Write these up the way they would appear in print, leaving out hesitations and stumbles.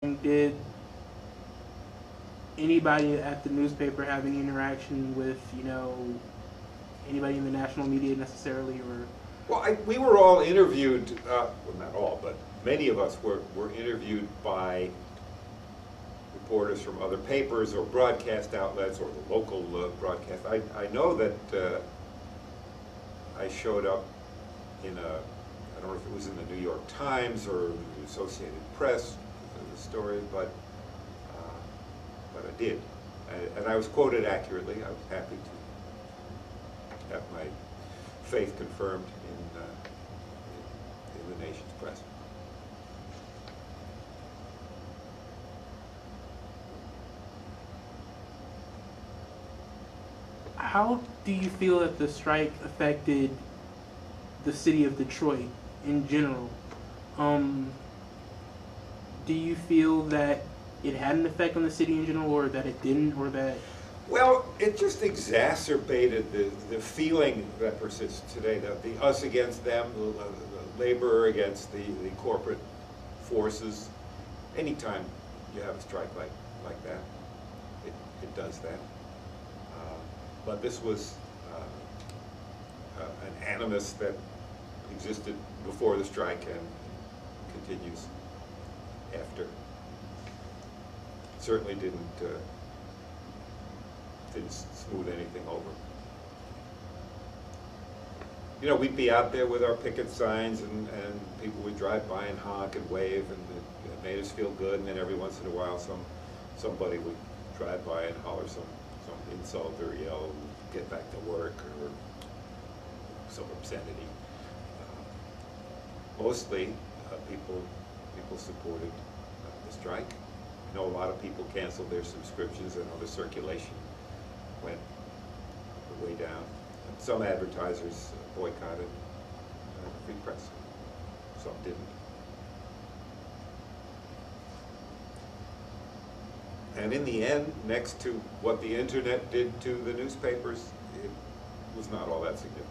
Did anybody at the newspaper have any interaction with, anybody in the national media necessarily, or? Well, we were all interviewed, well, not all, but many of us were interviewed by reporters from other papers or broadcast outlets or the local broadcast. I know that I showed up in I don't know if it was in the New York Times or the Associated Press, the story, but I did. And I was quoted accurately. I was happy to have my faith confirmed in the nation's press. How do you feel that the strike affected the city of Detroit in general? Do you feel that it had an effect on the city in general, or that it didn't, or that? Well, it just exacerbated the feeling that persists today, the us against them, the labor against the corporate forces. Anytime you have a strike like that, it does that. But this was an animus that existed before the strike and continues after. Certainly didn't smooth anything over. You know, we'd be out there with our picket signs, and people would drive by and honk and wave, and it made us feel good. And then every once in a while, somebody would drive by and holler some insult or yell, "Get back to work," or some obscenity. Mostly, people supported the strike. I know a lot of people canceled their subscriptions. I know the circulation went way down. Some advertisers boycotted the free press. Some didn't. And in the end, next to what the internet did to the newspapers, it was not all that significant.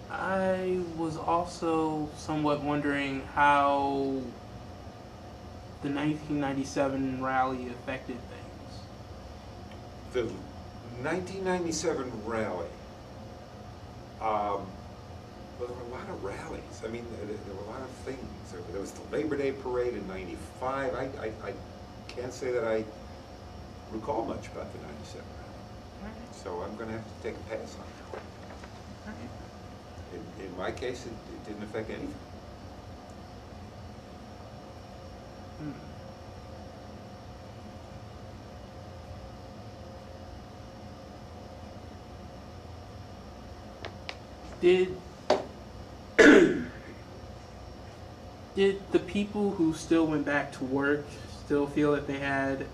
I was also somewhat wondering how the 1997 rally affected things. The 1997 rally, well, there were a lot of rallies. I mean, there were a lot of things. There was the Labor Day parade in '95. I can't say that I recall much about the '97 rally. Right. So I'm going to have to take a pass on that one. Right. In my case, it didn't affect anything. Hmm. Did the people who still went back to work still feel that they had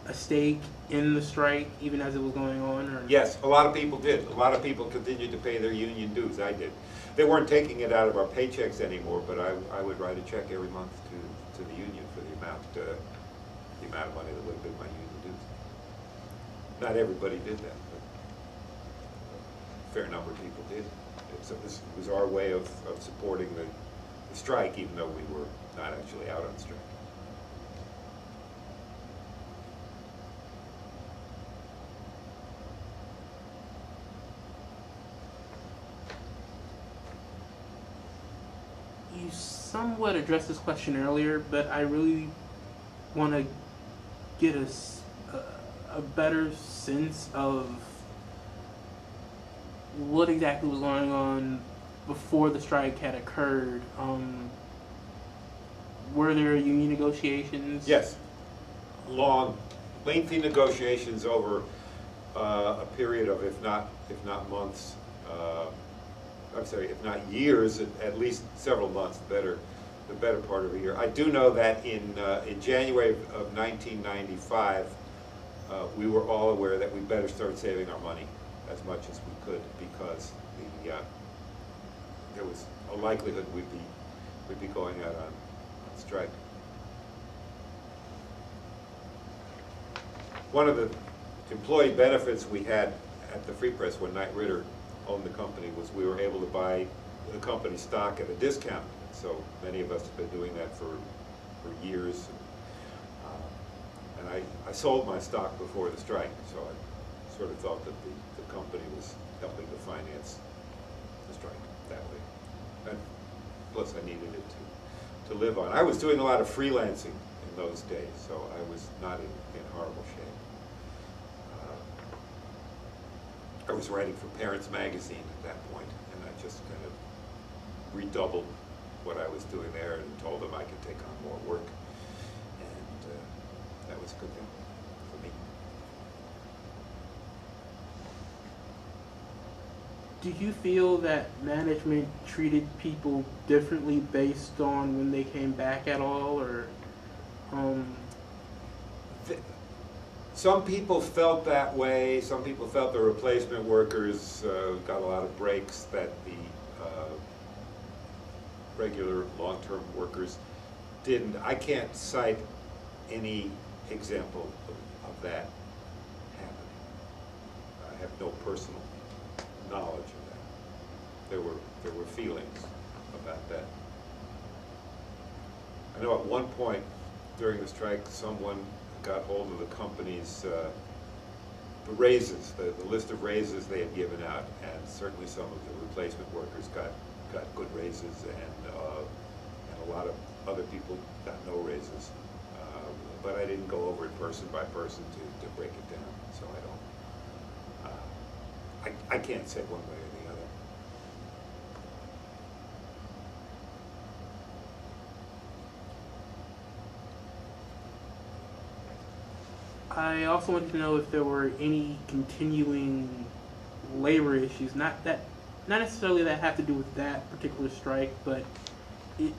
a stake in the strike, even as it was going on? Or? Yes, a lot of people did. A lot of people continued to pay their union dues. I did. They weren't taking it out of our paychecks anymore, but I would write a check every month to the union for the amount of money that would have been my union dues. Not everybody did that, but a fair number of people did. So this was our way of supporting the strike, even though we were not actually out on strike. You somewhat addressed this question earlier, but I really want to get a better sense of what exactly was going on before the strike had occurred. Were there union negotiations? Yes, long, lengthy negotiations over a period of, if not months, I'm sorry, if not years, at least several months, the better part of a year. I do know that in January of 1995, we were all aware that we better start saving our money as much as we could, because there was a likelihood we'd be going out on strike. One of the employee benefits we had at the Free Press when Knight Ridder owned the company was we were able to buy the company stock at a discount. So many of us have been doing that for years. And I sold my stock before the strike, so I sort of thought that the company was helping to finance the strike that way. And plus I needed it to live on. I was doing a lot of freelancing in those days, so I was not in horrible shape. I was writing for Parents Magazine at that point, and I just kind of redoubled what I was doing there and told them I could take on more work. And that was a good thing for me. Do you feel that management treated people differently based on when they came back at all, or? Some people felt that way. Some people felt the replacement workers got a lot of breaks that the regular long-term workers didn't. I can't cite any example of that happening. I have no personal knowledge of that. There were feelings about that. I know at one point during the strike, someone got hold of the company's the raises, the list of raises they had given out, and certainly some of the replacement workers got good raises, and a lot of other people got no raises. But I didn't go over it person by person to break it down, so I don't. I can't say one way or the other. I also wanted to know if there were any continuing labor issues, not necessarily that have to do with that particular strike, but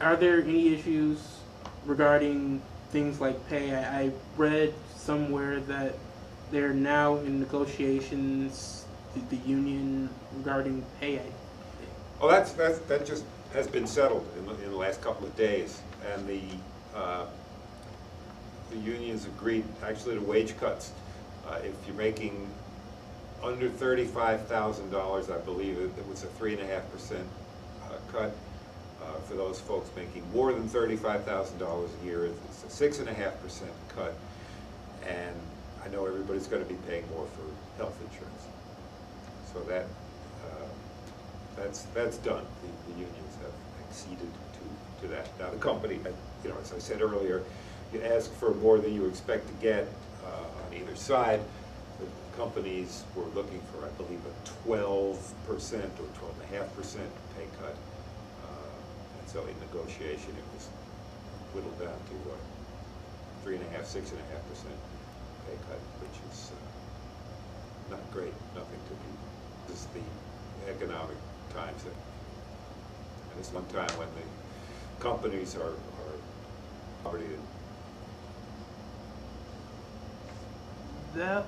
are there any issues regarding things like pay? I read somewhere that they're now in negotiations, the union, regarding pay. Oh, that just has been settled in the last couple of days, and the unions agreed actually to wage cuts. If you're making under $35,000, I believe it was a 3.5% cut. For those folks making more than $35,000 a year, it's a 6.5% cut. And I know everybody's going to be paying more for health insurance. So that's done. The unions have acceded to that. Now the company, as I said earlier, you ask for more than you expect to get on either side. The companies were looking for, I believe, a 12% or 12.5% pay cut. And so in negotiation, it was whittled down to 3.5%, 6.5% pay cut, which is not great. Nothing to be. This is the economic times that. And it's one time when the companies are already.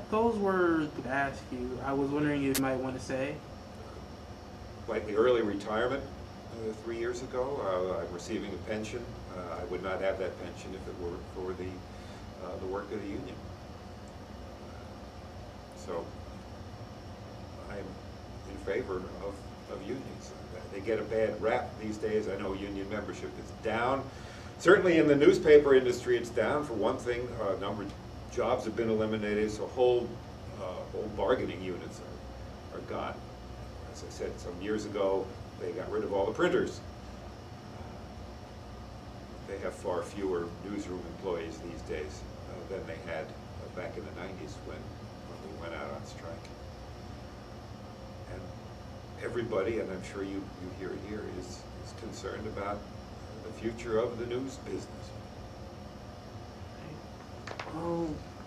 Those were to ask you. I was wondering if you might want to say. Like the early retirement 3 years ago, I'm receiving a pension. I would not have that pension if it were for the work of the union. So I'm in favor of unions. They get a bad rap these days. I know union membership is down. Certainly in the newspaper industry, it's down. For one thing, a number of jobs have been eliminated, so whole bargaining units are gone. As I said, some years ago, they got rid of all the printers. They have far fewer newsroom employees these days than they had back in the 90s when we went out on strike. And everybody, and I'm sure you hear it here, is concerned about the future of the news business. Oh,